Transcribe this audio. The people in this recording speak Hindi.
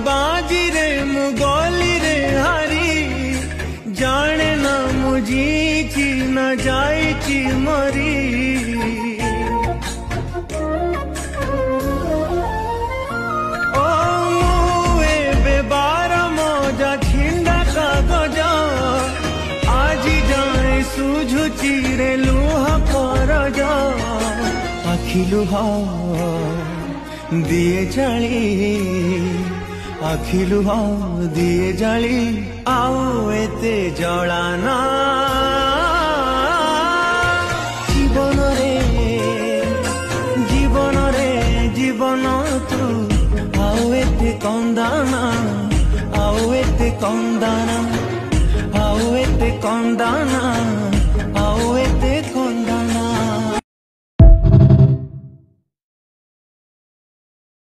बाजी रे मुगोली रे हारी जाने ना मुझी न जाइची मरी ओ मुए बेबार मजा छिंडा कागज आजी जाए सुझुची रे लुह करज आखि लुह दिए जाली आखि लुह दिए जाली आउ एते जलाना जीवन रे जीवन तू आउ एते कंदाना आउ एते कंदाना आउ एते कंदाना।